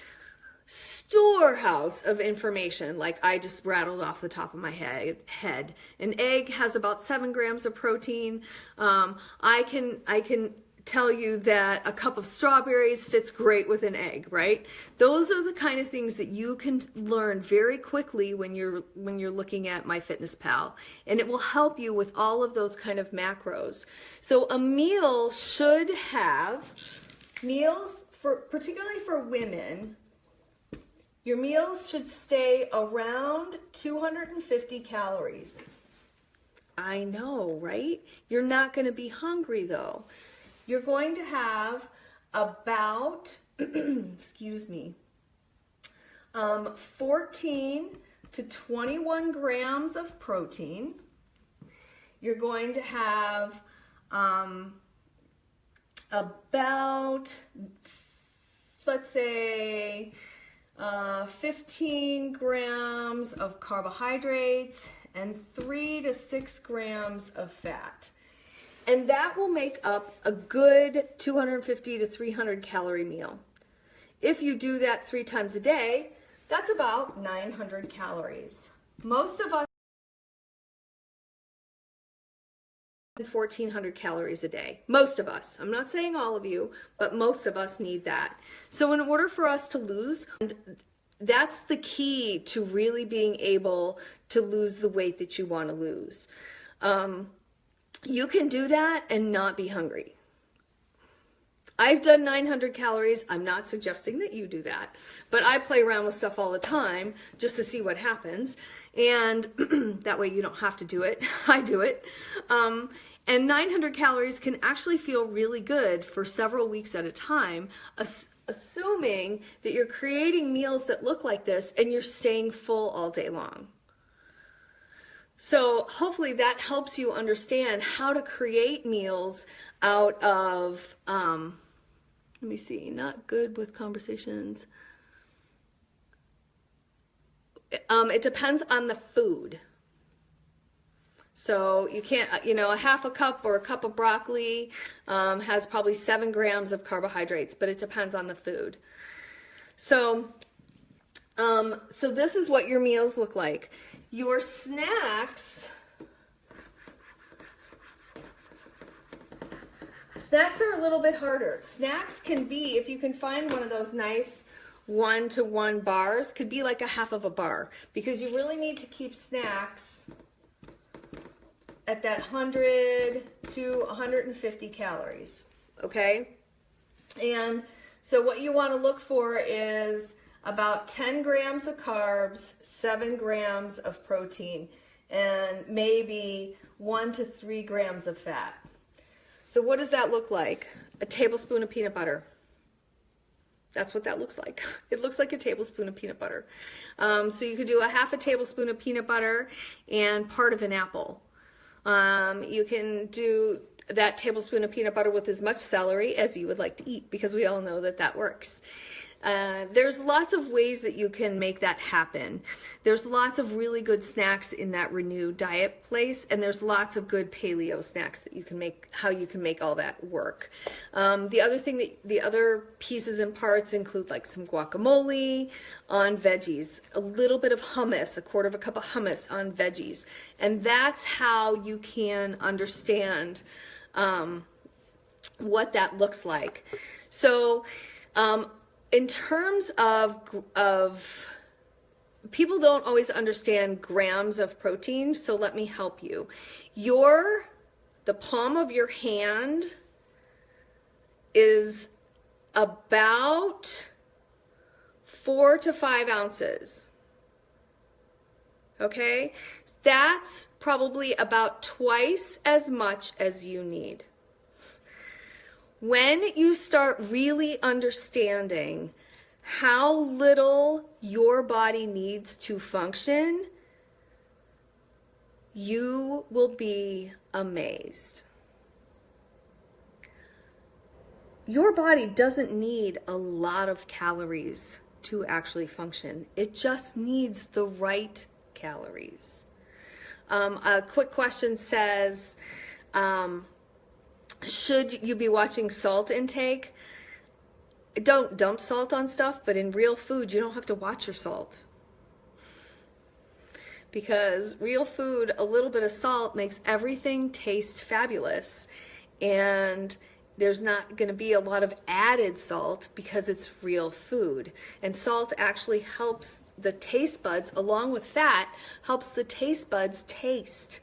storehouse of information, like I just rattled off the top of my head. An egg has about 7 grams of protein. I can tell you that a cup of strawberries fits great with an egg, right? Those are the kind of things that you can learn very quickly when you're looking at MyFitnessPal, and it will help you with all of those kind of macros. So a meal should have particularly for women. Your meals should stay around 250 calories. I know, right? You're not going to be hungry though. You're going to have about, 14 to 21 grams of protein. You're going to have about, let's say, 15 grams of carbohydrates and 3 to 6 grams of fat. And that will make up a good 250 to 300 calorie meal. If you do that 3 times a day, that's about 900 calories. Most of us 1,400 calories a day. Most of us. I'm not saying all of you, but most of us need that. So in order for us to lose, and that's the key to really being able to lose the weight that you want to lose. You can do that and not be hungry. I've done 900 calories. I'm not suggesting that you do that, but I play around with stuff all the time just to see what happens. And that way you don't have to do it. I do it. And 900 calories can actually feel really good for several weeks at a time, assuming that you're creating meals that look like this and you're staying full all day long. So hopefully that helps you understand how to create meals out of, let me see, not good with conversations. It depends on the food. So you can't, a half a cup or a cup of broccoli has probably 7 grams of carbohydrates, but it depends on the food. So this is what your meals look like. Your snacks are a little bit harder. Snacks can be, if you can find one of those nice 1-to-1 bars, could be like a half of a bar, because you really need to keep snacks at that 100 to 150 calories, okay? And so what you want to look for is about 10 grams of carbs, 7 grams of protein, and maybe 1 to 3 grams of fat. So what does that look like? A tablespoon of peanut butter. That's what that looks like. It looks like a tablespoon of peanut butter. So you could do a half a tablespoon of peanut butter and part of an apple. You can do that tablespoon of peanut butter with as much celery as you would like to eat, because we all know that that works. There's lots of ways that you can make that happen. There's lots of really good snacks in that Renew diet place, and there's lots of good paleo snacks that you can make, how you can make all that work. The other pieces and parts include like some guacamole on veggies, a little bit of hummus, 1/4 cup of hummus on veggies, and that's how you can understand what that looks like. So in terms of people don't always understand grams of protein, so let me help you. The palm of your hand is about 4 to 5 ounces. Okay? That's probably about twice as much as you need. When you start really understanding how little your body needs to function, you will be amazed. Your body doesn't need a lot of calories to actually function. It just needs the right calories. A quick question says, should you be watching salt intake? Don't dump salt on stuff, but in real food, you don't have to watch your salt. Because real food, a little bit of salt makes everything taste fabulous. And there's not going to be a lot of added salt because it's real food. And salt actually helps the taste buds, along with fat, helps the taste buds taste.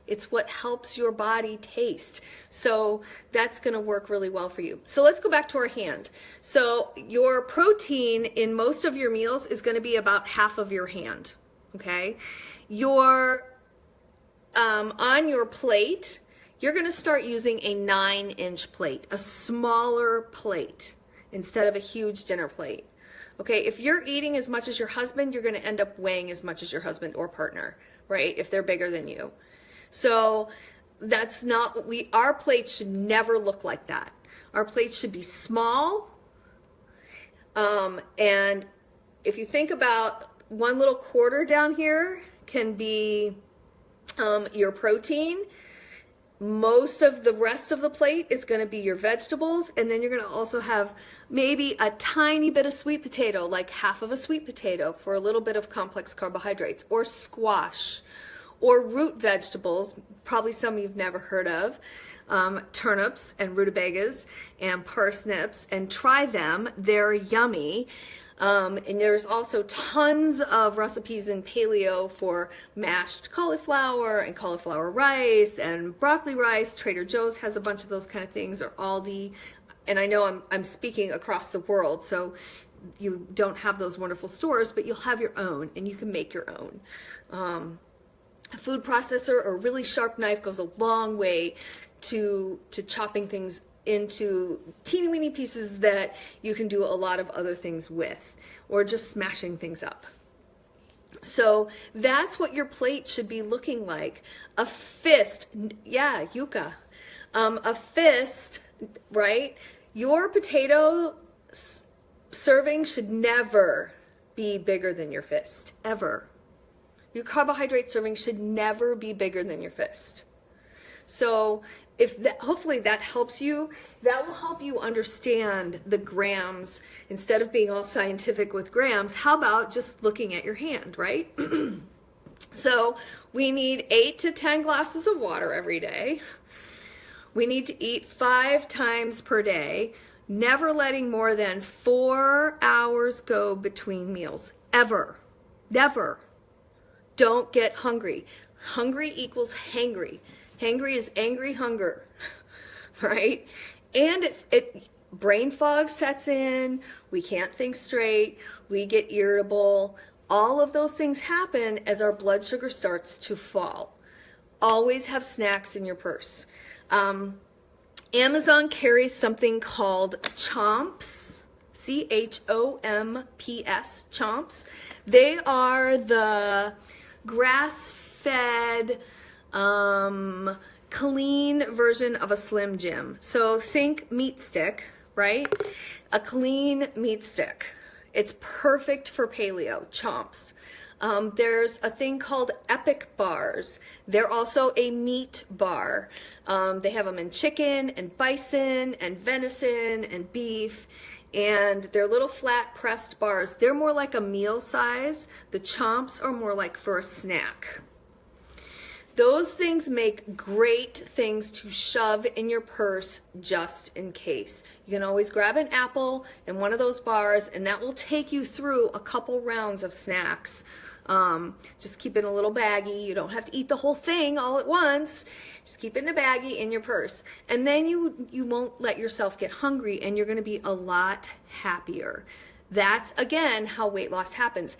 It's what helps your body taste. So that's going to work really well for you. So let's go back to our hand. So your protein in most of your meals is going to be about half of your hand. Okay? On your plate, you're going to start using a 9-inch plate, a smaller plate instead of a huge dinner plate. Okay, if you're eating as much as your husband, you're going to end up weighing as much as your husband or partner, right? If they're bigger than you. So that's not what our plates should never look like that. Our plates should be small. And if you think about one little quarter down here can be your protein. Most of the rest of the plate is going to be your vegetables, and then you're going to also have maybe a tiny bit of sweet potato, like half of a sweet potato for a little bit of complex carbohydrates, or squash, or root vegetables, probably some you've never heard of, turnips and rutabagas and parsnips, and try them. They're yummy. And there's also tons of recipes in paleo for mashed cauliflower and cauliflower rice and broccoli rice. Trader Joe's has a bunch of those kind of things, or Aldi. And I know I'm speaking across the world, so you don't have those wonderful stores, but you'll have your own, and you can make your own. A food processor or a really sharp knife goes a long way to chopping things into teeny weeny pieces that you can do a lot of other things with, or just smashing things up. So that's what your plate should be looking like. A fist, yeah, yuca. A fist, right? Your potato serving should never be bigger than your fist, ever. Your carbohydrate serving should never be bigger than your fist. So hopefully that helps you. That will help you understand the grams. Instead of being all scientific with grams, how about just looking at your hand, right? So we need 8 to 10 glasses of water every day. We need to eat 5 times per day, never letting more than 4 hours go between meals, ever, never. Don't get hungry. Hungry equals hangry. Hangry is angry hunger, right? And brain fog sets in, we can't think straight, we get irritable. All of those things happen as our blood sugar starts to fall. Always have snacks in your purse. Amazon carries something called Chomps, CHOMPS, Chomps. They are the grass-fed, clean version of a Slim Jim. So think meat stick, right? A clean meat stick. It's perfect for paleo, Chomps. There's a thing called Epic bars. They're also a meat bar. They have them in chicken and bison and venison and beef, and they're little flat pressed bars. They're more like a meal size. The Chomps are more like for a snack. Those things make great things to shove in your purse just in case. You can always grab an apple and one of those bars, and that will take you through a couple rounds of snacks. Just keep it in a little baggie. You don't have to eat the whole thing all at once. Just keep it in a baggie in your purse. And then you won't let yourself get hungry, and you're going to be a lot happier. That's, again, how weight loss happens.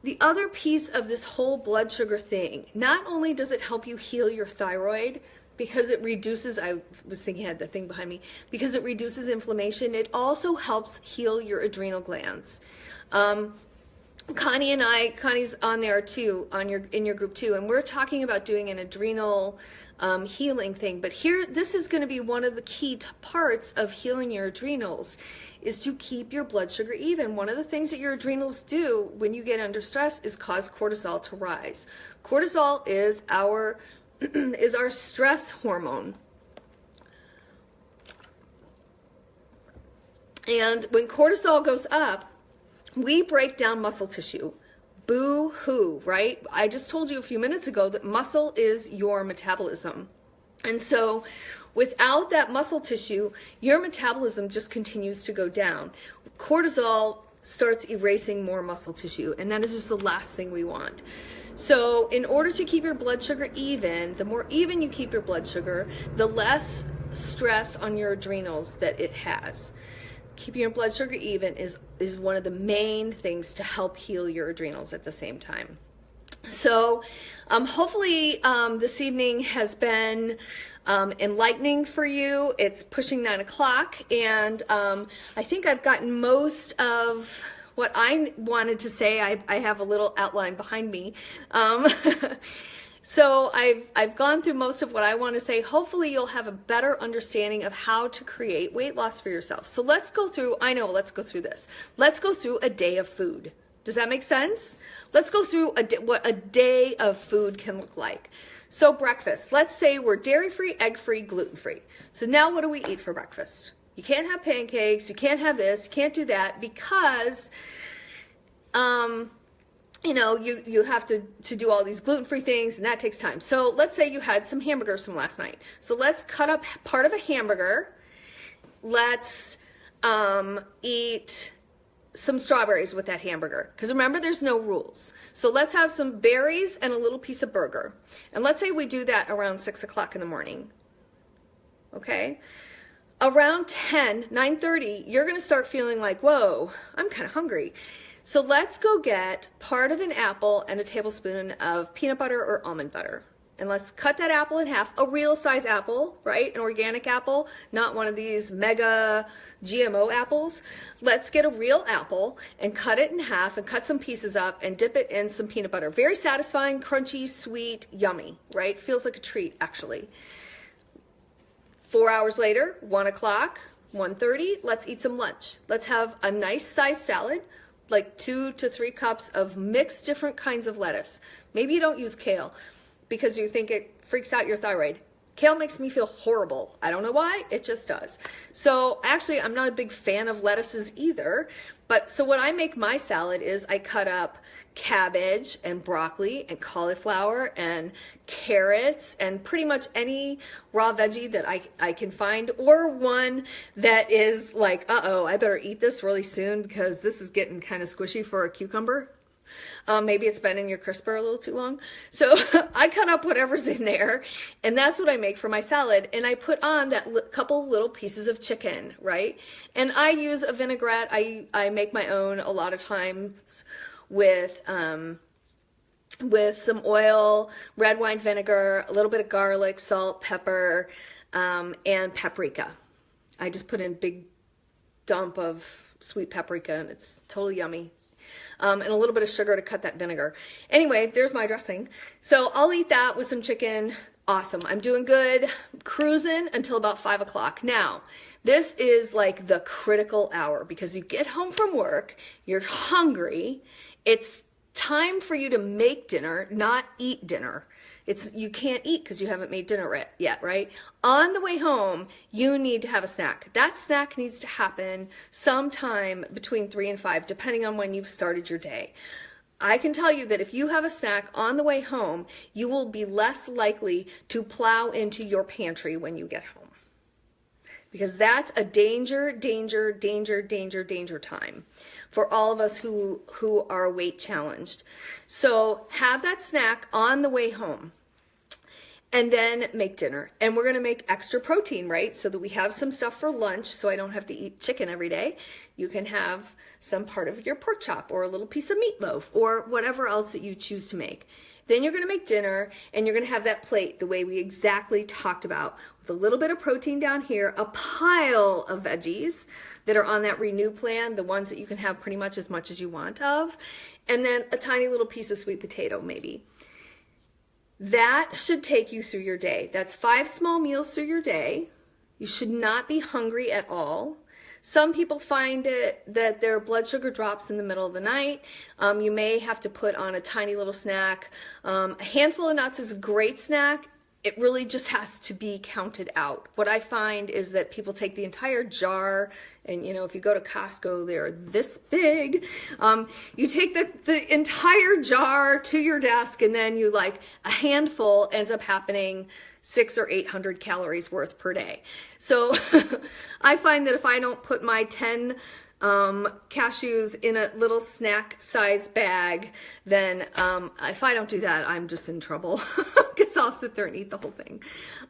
The other piece of this whole blood sugar thing, not only does it help you heal your thyroid, because it reduces, I was thinking I had the thing behind me, because it reduces inflammation, it also helps heal your adrenal glands. Connie's on there too, in your group too, and we're talking about doing an adrenal healing thing. But here, this is going to be one of the key parts of healing your adrenals, is to keep your blood sugar even. One of the things that your adrenals do when you get under stress is cause cortisol to rise. Cortisol is our stress hormone. And when cortisol goes up, we break down muscle tissue. Boo-hoo, right? I just told you a few minutes ago that muscle is your metabolism. And so without that muscle tissue, your metabolism just continues to go down. Cortisol starts erasing more muscle tissue, and that is just the last thing we want. So in order to keep your blood sugar even, the more even you keep your blood sugar, the less stress on your adrenals that it has. Keeping your blood sugar even is one of the main things to help heal your adrenals at the same time. So hopefully this evening has been enlightening for you. It's pushing 9 o'clock, and I think I've gotten most of what I wanted to say. I have a little outline behind me. So I've gone through most of what I want to say. Hopefully you'll have a better understanding of how to create weight loss for yourself. So let's go through, let's go through this. Let's go through a day of food. Does that make sense? Let's go through what a day of food can look like. So breakfast, let's say we're dairy-free, egg-free, gluten-free. So now what do we eat for breakfast? You can't have pancakes, you can't have this, you can't do that because you know, you have to do all these gluten-free things, and that takes time. So let's say you had some hamburgers from last night. So let's cut up part of a hamburger. Let's eat some strawberries with that hamburger. Because remember, there's no rules. So let's have some berries and a little piece of burger. And let's say we do that around 6 o'clock in the morning. Okay? Around 9:30, you're going to start feeling like, whoa, I'm kind of hungry. So let's go get part of an apple and a tablespoon of peanut butter or almond butter. And let's cut that apple in half, a real size apple, right? An organic apple, not one of these mega GMO apples. Let's get a real apple and cut it in half and cut some pieces up and dip it in some peanut butter. Very satisfying, crunchy, sweet, yummy, right? Feels like a treat, actually. 4 hours later, 1 o'clock, 1:30, let's eat some lunch. Let's have a nice size salad, like 2 to 3 cups of mixed different kinds of lettuce. Maybe you don't use kale because you think it freaks out your thyroid. Kale makes me feel horrible. I don't know why, it just does. So actually, I'm not a big fan of lettuces either. But so what I make my salad is I cut up cabbage and broccoli and cauliflower and carrots and pretty much any raw veggie that I can find, or one that is like, uh-oh, I better eat this really soon because this is getting kind of squishy for a cucumber. Maybe it's been in your crisper a little too long. So I cut up whatever's in there, and that's what I make for my salad. And I put on that couple little pieces of chicken, right? And I use a vinaigrette. I make my own a lot of times with some oil, red wine vinegar, a little bit of garlic, salt, pepper, and paprika. I just put in a big dump of sweet paprika, and it's totally yummy. And a little bit of sugar to cut that vinegar. Anyway, there's my dressing. So I'll eat that with some chicken. Awesome. I'm doing good. Cruising until about 5 o'clock. Now, this is like the critical hour because you get home from work, you're hungry. It's time for you to make dinner, not eat dinner. You can't eat because you haven't made dinner yet, right? On the way home, you need to have a snack. That snack needs to happen sometime between 3 and 5, depending on when you've started your day. I can tell you that if you have a snack on the way home, you will be less likely to plow into your pantry when you get home. Because that's a danger time for all of us who are weight challenged. So have that snack on the way home. And then make dinner. And we're going to make extra protein, right? So that we have some stuff for lunch so I don't have to eat chicken every day. You can have some part of your pork chop or a little piece of meatloaf or whatever else that you choose to make. Then you're going to make dinner and you're going to have that plate the way we exactly talked about, with a little bit of protein down here, a pile of veggies that are on that Renew plan, the ones that you can have pretty much as you want of, and then a tiny little piece of sweet potato maybe. That should take you through your day. That's 5 small meals through your day. You should not be hungry at all. Some people find it that their blood sugar drops in the middle of the night. You may have to put on a tiny little snack. A handful of nuts is a great snack. It really just has to be counted out. What I find is that people take the entire jar, and you know, if you go to Costco, they're this big. You take the entire jar to your desk, and then you like a handful ends up happening 600 or 800 calories worth per day. So I find that if I don't put my 10 cashews in a little snack size bag, then if I don't do that, I'm just in trouble because I'll sit there and eat the whole thing.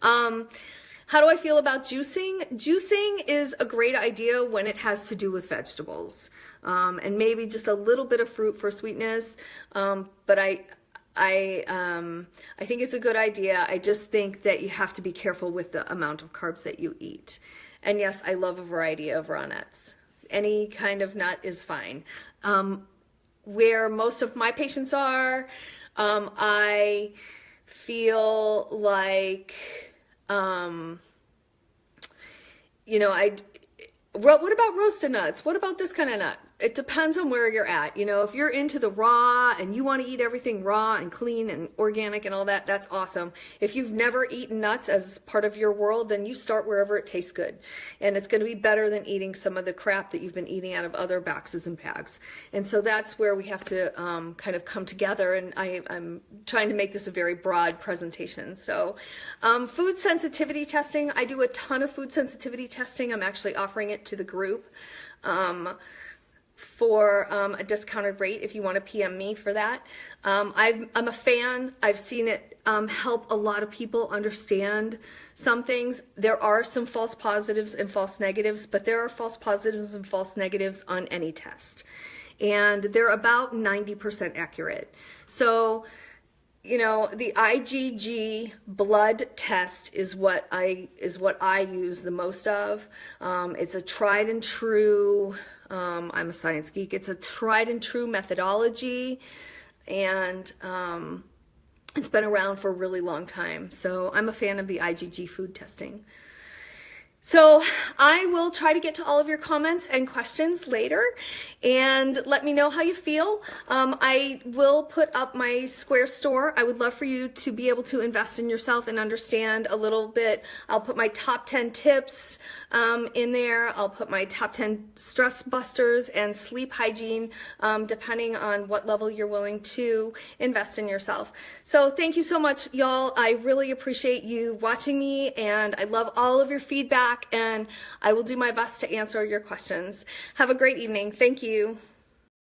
How do I feel about juicing? Juicing is a great idea when it has to do with vegetables, and maybe just a little bit of fruit for sweetness. But I think it's a good idea. I just think that you have to be careful with the amount of carbs that you eat. And yes, I love a variety of raw nuts. any kind of nut is fine. Where most of my patients are, I feel like, you know, what about roasted nuts? What about this kind of nut? It depends on where you're at. You know, if you're into the raw and you want to eat everything raw and clean and organic and all that, that's awesome. If you've never eaten nuts as part of your world, then you start wherever it tastes good. And it's going to be better than eating some of the crap that you've been eating out of other boxes and bags. And so that's where we have to kind of come together. And I'm trying to make this a very broad presentation. So food sensitivity testing, I do a ton of food sensitivity testing. I'm actually offering it to the group. For a discounted rate if you want to PM me for that. I'm a fan. I've seen it help a lot of people understand some things. There are some false positives and false negatives, but there are false positives and false negatives on any test. And they're about 90% accurate. So, you know, the IgG blood test is what I use the most of. It's a tried and true, I'm a science geek, it's a tried and true methodology, and it's been around for a really long time. So I'm a fan of the IgG food testing. So I will try to get to all of your comments and questions later, and let me know how you feel. I will put up my Square store. I would love for you to be able to invest in yourself and understand a little bit. I'll put my top 10 tips in there. I'll put my top 10 stress busters and sleep hygiene, depending on what level you're willing to invest in yourself. So thank you so much, y'all. I really appreciate you watching me, and I love all of your feedback, and I will do my best to answer your questions. Have a great evening. Thank you.